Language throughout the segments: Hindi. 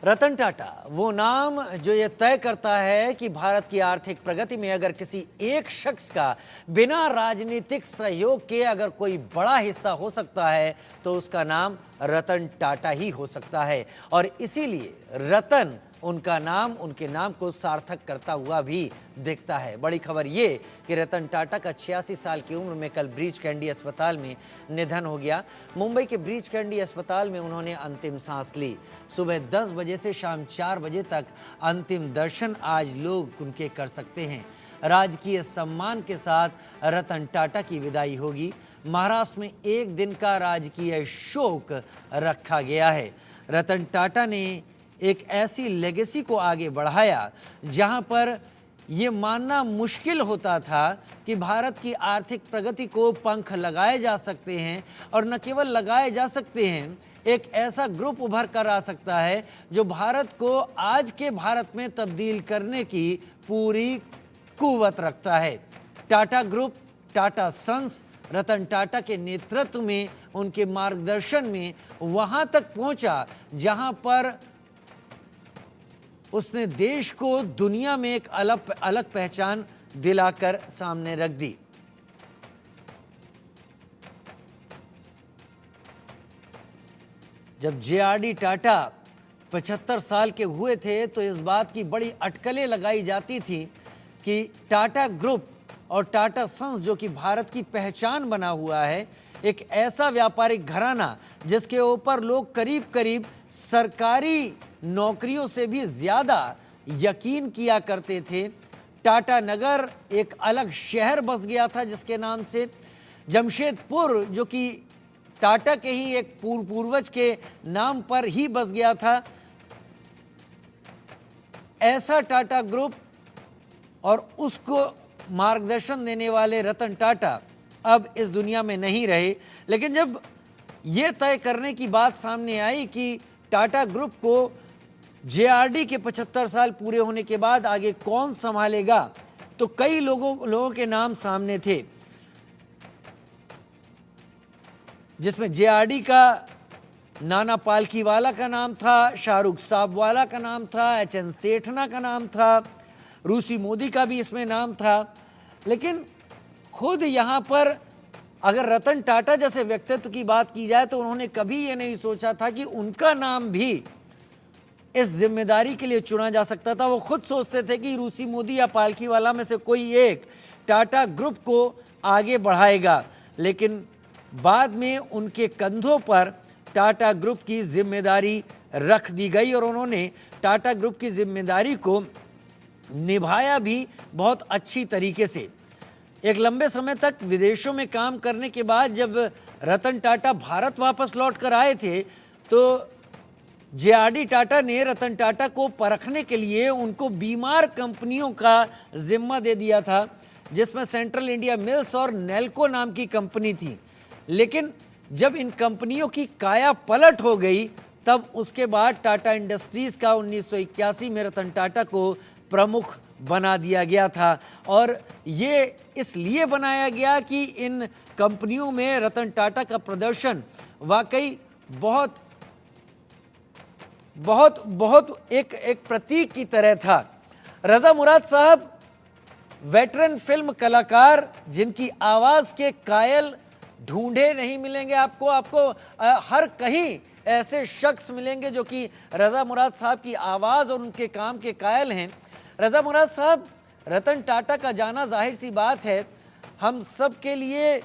रतन टाटा वो नाम जो ये तय करता है कि भारत की आर्थिक प्रगति में अगर किसी एक शख्स का बिना राजनीतिक सहयोग के अगर कोई बड़ा हिस्सा हो सकता है तो उसका नाम रतन टाटा ही हो सकता है। और इसीलिए रतन उनका नाम उनके नाम को सार्थक करता हुआ भी दिखता है। बड़ी खबर ये कि रतन टाटा का 86 साल की उम्र में कल ब्रीच कैंडी अस्पताल में निधन हो गया। मुंबई के ब्रीच कैंडी अस्पताल में उन्होंने अंतिम सांस ली। सुबह 10 बजे से शाम 4 बजे तक अंतिम दर्शन आज लोग उनके कर सकते हैं। राजकीय सम्मान के साथ रतन टाटा की विदाई होगी। महाराष्ट्र में एक दिन का राजकीय शोक रखा गया है। रतन टाटा ने एक ऐसी लेगेसी को आगे बढ़ाया जहां पर ये मानना मुश्किल होता था कि भारत की आर्थिक प्रगति को पंख लगाए जा सकते हैं, और न केवल लगाए जा सकते हैं, एक ऐसा ग्रुप उभर कर आ सकता है जो भारत को आज के भारत में तब्दील करने की पूरी कुव्वत रखता है। टाटा ग्रुप, टाटा सन्स रतन टाटा के नेतृत्व में, उनके मार्गदर्शन में वहां तक पहुंचा जहां पर उसने देश को दुनिया में एक अलग पहचान दिलाकर सामने रख दी। जब जेआरडी टाटा 75 साल के हुए थे तो इस बात की बड़ी अटकलें लगाई जाती थी कि टाटा ग्रुप और टाटा सन्स जो कि भारत की पहचान बना हुआ है, एक ऐसा व्यापारिक घराना जिसके ऊपर लोग करीब करीब सरकारी नौकरियों से भी ज़्यादा यकीन किया करते थे। टाटा नगर एक अलग शहर बस गया था जिसके नाम से। जमशेदपुर जो कि टाटा के ही एक पूर्वज के नाम पर ही बस गया था। ऐसा टाटा ग्रुप और उसको मार्गदर्शन देने वाले रतन टाटा अब इस दुनिया में नहीं रहे। लेकिन जब यह तय करने की बात सामने आई कि टाटा ग्रुप को जेआरडी के 75 साल पूरे होने के बाद आगे कौन संभालेगा, तो कई लोगों के नाम सामने थे, जिसमें जेआरडी का नाना पालकीवाला का नाम था, शाहरुख साहबवाला का नाम था, एचएन सेठना का नाम था, रूसी मोदी का भी इसमें नाम था। लेकिन खुद यहाँ पर अगर रतन टाटा जैसे व्यक्तित्व की बात की जाए तो उन्होंने कभी ये नहीं सोचा था कि उनका नाम भी इस जिम्मेदारी के लिए चुना जा सकता था। वो खुद सोचते थे कि रूसी मोदी या पालकीवाला में से कोई एक टाटा ग्रुप को आगे बढ़ाएगा, लेकिन बाद में उनके कंधों पर टाटा ग्रुप की जिम्मेदारी रख दी गई और उन्होंने टाटा ग्रुप की जिम्मेदारी को निभाया भी बहुत अच्छी तरीके से। एक लंबे समय तक विदेशों में काम करने के बाद जब रतन टाटा भारत वापस लौट कर आए थे तो जेआरडी टाटा ने रतन टाटा को परखने के लिए उनको बीमार कंपनियों का जिम्मा दे दिया था, जिसमें सेंट्रल इंडिया मिल्स और नेल्को नाम की कंपनी थी। लेकिन जब इन कंपनियों की काया पलट हो गई तब उसके बाद टाटा इंडस्ट्रीज का 1981 में रतन टाटा को प्रमुख बना दिया गया था। और ये इसलिए बनाया गया कि इन कंपनियों में रतन टाटा का प्रदर्शन वाकई बहुत बहुत बहुत एक प्रतीक की तरह था। रजा मुराद साहब वेटरन फिल्म कलाकार जिनकी आवाज़ के कायल ढूंढे नहीं मिलेंगे आपको हर कहीं ऐसे शख्स मिलेंगे जो कि रजा मुराद साहब की आवाज़ और उनके काम के कायल हैं। रजा मुराद साहब, रतन टाटा का जाना जाहिर सी बात है हम सब के लिए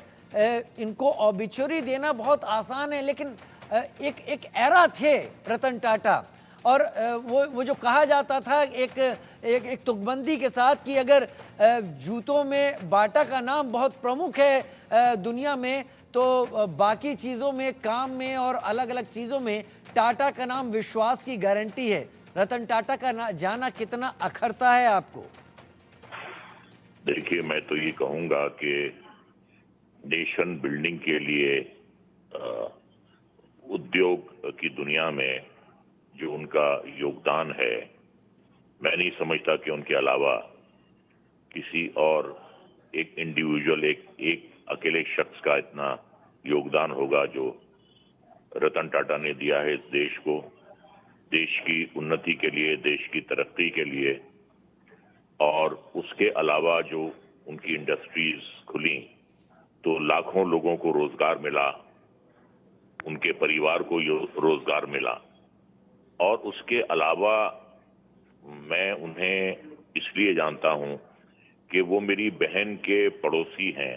इनको ऑबिचुरी देना बहुत आसान है, लेकिन एक एरा थे रतन टाटा। और वो जो कहा जाता था एक तुकबंदी के साथ कि अगर जूतों में बाटा का नाम बहुत प्रमुख है दुनिया में, तो बाकी चीज़ों में, काम में और अलग अलग चीज़ों में टाटा का नाम विश्वास की गारंटी है। रतन टाटा का जाना कितना अखरता है आपको? देखिए, मैं तो ये कहूँगा कि नेशन बिल्डिंग के लिए उद्योग की दुनिया में जो उनका योगदान है, मैं नहीं समझता कि उनके अलावा किसी और एक इंडिविजुअल, एक अकेले शख्स का इतना योगदान होगा जो रतन टाटा ने दिया है इस देश को। देश की उन्नति के लिए, देश की तरक्की के लिए, और उसके अलावा जो उनकी इंडस्ट्रीज खुली तो लाखों लोगों को रोजगार मिला, उनके परिवार को रोजगार मिला। और उसके अलावा मैं उन्हें इसलिए जानता हूं कि वो मेरी बहन के पड़ोसी हैं,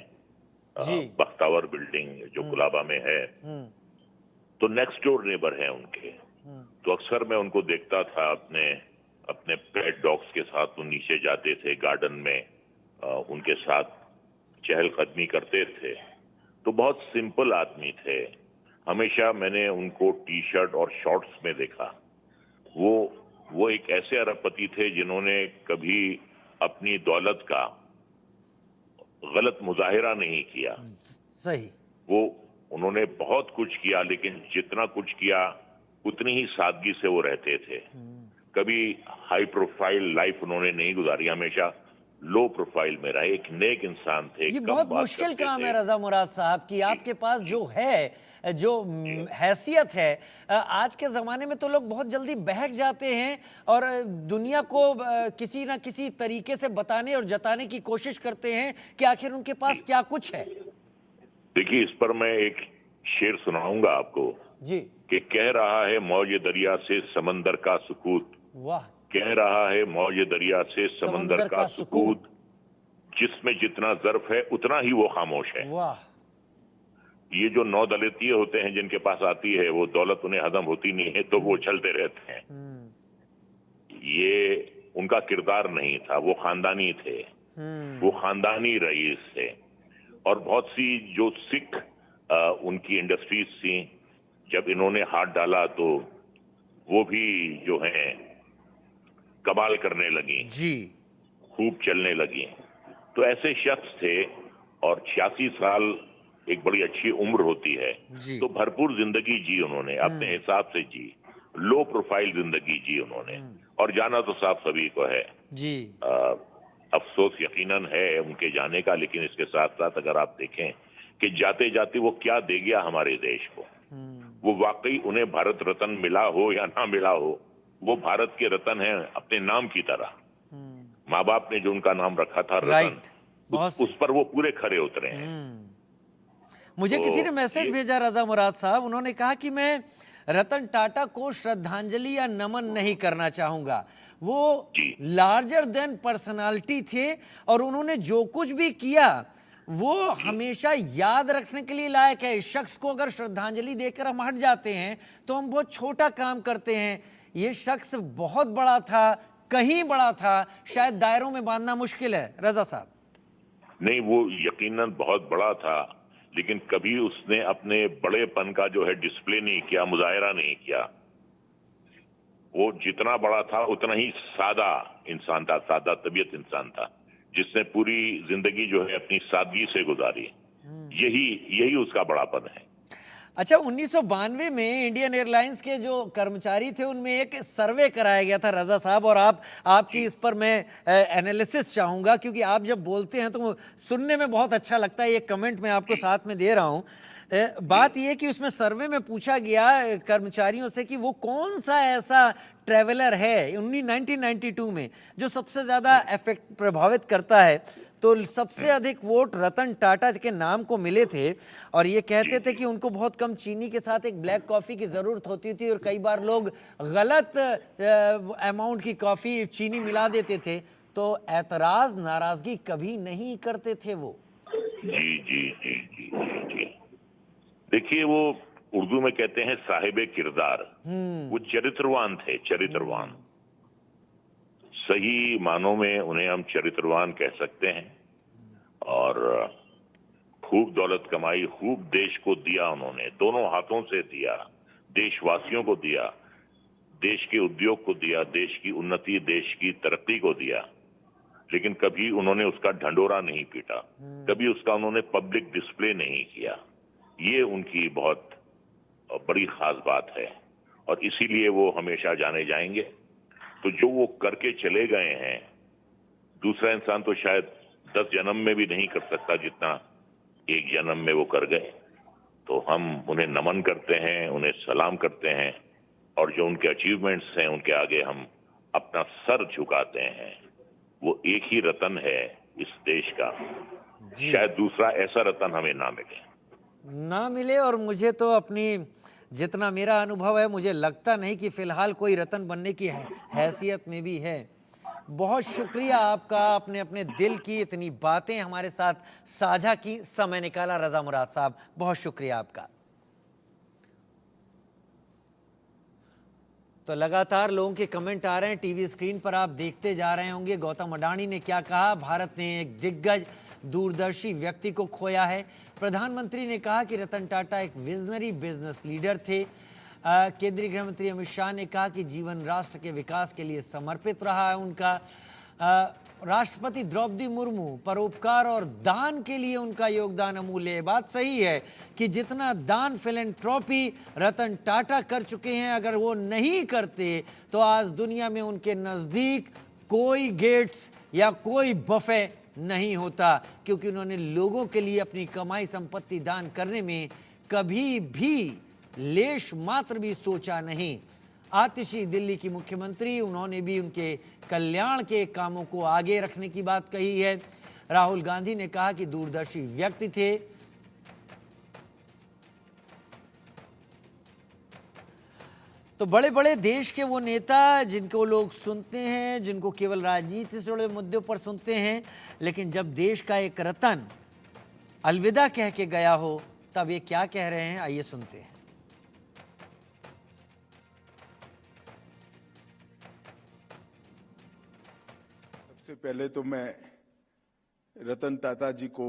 जी। बख्तावर बिल्डिंग जो कुलाबा में है, तो नेक्स्ट डोर नेबर हैं उनके। तो अक्सर मैं उनको देखता था अपने अपने पेट डॉग्स के साथ, वो नीचे जाते थे गार्डन में, उनके साथ चहलकदमी करते थे। तो बहुत सिंपल आदमी थे। हमेशा मैंने उनको टी शर्ट और शॉर्ट्स में देखा। वो एक ऐसे अरबपति थे जिन्होंने कभी अपनी दौलत का गलत मुजाहिरा नहीं किया। सही। उन्होंने बहुत कुछ किया, लेकिन जितना कुछ किया उतनी ही सादगी से वो रहते थे। कभी हाई प्रोफाइल लाइफ उन्होंने नहीं गुजारी, हमेशा लो प्रोफाइल में रहे। एक नेक इंसान थे। ये कम बहुत बात मुश्किल करते काम थे। है रजा मुराद साहब कि आपके पास जो है, जो हैसियत है, आज के ज़माने में तो लोग बहुत जल्दी बहक जाते हैं और दुनिया को किसी ना किसी तरीके से बताने और जताने की कोशिश करते हैं कि आखिर उनके पास क्या कुछ है। देखिए, इस पर मैं एक शेर सुनाऊंगा आपको जी। कि कह रहा है मौज दरिया से समंदर का सुकूत, वाह। कह रहा है मौज दरिया से समंदर का सुकूत, जिसमें जितना ज़र्फ है उतना ही वो खामोश है। वाह। ये जो नौ दलितीय होते हैं जिनके पास आती है, वो दौलत उन्हें हजम होती नहीं है तो वो चलते रहते हैं। ये उनका किरदार नहीं था, वो खानदानी थे, वो खानदानी रईस थे। और बहुत सी जो सिख उनकी इंडस्ट्रीज थी, जब इन्होंने हाथ डाला तो वो भी जो हैं कमाल करने लगी, जी। खूब चलने लगी। तो ऐसे शख्स थे। और 86 साल एक बड़ी अच्छी उम्र होती है। जी। तो भरपूर जिंदगी जी उन्होंने, अपने हिसाब से जी, लो प्रोफाइल जिंदगी जी उन्होंने। और जाना तो साफ सभी को है जी। अफसोस यकीनन है उनके जाने का, लेकिन इसके साथ साथ अगर आप देखें कि जाते जाते वो क्या दे गया हमारे देश को, वो वाकई उन्हें भारत रत्न मिला हो या ना मिला हो, वो भारत के रत्न हैं अपने नाम की तरह। माँ बाप ने जो उनका नाम रखा था रतन, उस पर वो पूरे खरे उतरे हैं। मुझे तो किसी ने मैसेज भेजा रजा मुराद साहब, उन्होंने कहा कि मैं रतन टाटा को श्रद्धांजलि या नमन नहीं करना चाहूंगा। वो लार्जर देन पर्सनालिटी थे और उन्होंने जो कुछ भी किया वो हमेशा याद रखने के लिए लायक है। इस शख्स को अगर श्रद्धांजलि देकर हम हट जाते हैं तो हम बहुत छोटा काम करते हैं। ये शख्स बहुत बड़ा था, कहीं बड़ा था, शायद दायरों में बांधना मुश्किल है। रजा साहब। नहीं, वो यकीनन बहुत बड़ा था, लेकिन कभी उसने अपने बड़ेपन का जो है डिस्प्ले नहीं किया, मुजाहिरा नहीं किया। वो जितना बड़ा था उतना ही सादा इंसान था, सादा तबीयत इंसान था, जिसने पूरी जिंदगी जो है अपनी सादगी से गुजारी। यही उसका बड़ापन है। अच्छा, 1992 में इंडियन एयरलाइंस के जो कर्मचारी थे उनमें एक सर्वे कराया गया था रजा साहब, और आपकी इस पर मैं एनालिसिस चाहूँगा, क्योंकि आप जब बोलते हैं तो सुनने में बहुत अच्छा लगता है। ये कमेंट मैं आपको साथ में दे रहा हूँ। बात यह कि उसमें सर्वे में पूछा गया कर्मचारियों से कि वो कौन सा ऐसा ट्रैवलर है 1992 में जो सबसे ज़्यादा प्रभावित करता है। तो सबसे अधिक वोट रतन टाटा के नाम को मिले थे और ये कहते थे कि उनको बहुत कम चीनी के साथ एक ब्लैक कॉफ़ी की ज़रूरत होती थी और कई बार लोग गलत अमाउंट की कॉफ़ी चीनी मिला देते थे। तो ऐतराज़, नाराज़गी कभी नहीं करते थे वो। जी जी जी जी जी। देखिए, वो उर्दू में कहते हैं साहिबे किरदार। वो चरित्रवान थे, चरित्रवान। सही मानों में उन्हें हम चरित्रवान कह सकते हैं। और खूब दौलत कमाई, खूब देश को दिया उन्होंने, दोनों हाथों से दिया, देशवासियों को दिया, देश के उद्योग को दिया, देश की उन्नति, देश की तरक्की को दिया। लेकिन कभी उन्होंने उसका ढंडोरा नहीं पीटा, कभी उसका उन्होंने पब्लिक डिस्प्ले नहीं किया। ये उनकी बहुत बड़ी खास बात है और इसीलिए वो हमेशा जाने जाएंगे। तो जो वो करके चले गए हैं, दूसरा इंसान तो शायद 10 जन्म में भी नहीं कर सकता जितना एक जन्म में वो कर गए। तो हम उन्हें नमन करते हैं, उन्हें सलाम करते हैं और जो उनके अचीवमेंट्स हैं उनके आगे हम अपना सर झुकाते हैं, वो एक ही रतन है इस देश का। जी। शायद दूसरा ऐसा रतन हमें ना मिले। ना मिले, और मुझे तो अपनी जितना मेरा अनुभव है, मुझे लगता नहीं कि फिलहाल कोई रतन बनने की हैसियत में भी है। बहुत शुक्रिया आपका, आपने अपने दिल की इतनी बातें हमारे साथ साझा की, समय निकाला। रजा मुराद साहब, बहुत शुक्रिया आपका। तो लगातार लोगों के कमेंट आ रहे हैं, टीवी स्क्रीन पर आप देखते जा रहे होंगे। गौतम अडानी ने क्या कहा, भारत ने एक दिग्गज दूरदर्शी व्यक्ति को खोया है। प्रधानमंत्री ने कहा कि रतन टाटा एक विजनरी बिजनेस लीडर थे। केंद्रीय गृह मंत्री अमित शाह ने कहा कि जीवन राष्ट्र के विकास के लिए समर्पित रहा है उनका। राष्ट्रपति द्रौपदी मुर्मू, परोपकार और दान के लिए उनका योगदान अमूल्य है। बात सही है कि जितना दान फिलैंथ्रोपी रतन टाटा कर चुके हैं, अगर वो नहीं करते तो आज दुनिया में उनके नज़दीक कोई गेट्स या कोई बफे नहीं होता, क्योंकि उन्होंने लोगों के लिए अपनी कमाई संपत्ति दान करने में कभी भी लेश मात्र भी सोचा नहीं। आतिशी दिल्ली की मुख्यमंत्री, उन्होंने भी उनके कल्याण के कामों को आगे रखने की बात कही है। राहुल गांधी ने कहा कि दूरदर्शी व्यक्ति थे। तो बड़े बड़े देश के वो नेता जिनको लोग सुनते हैं, जिनको केवल राजनीति से जुड़े मुद्दों पर सुनते हैं, लेकिन जब देश का एक रतन अलविदा कह के गया हो, तब ये क्या कह रहे हैं, आइए सुनते हैं। सबसे पहले तो मैं रतन टाटा जी को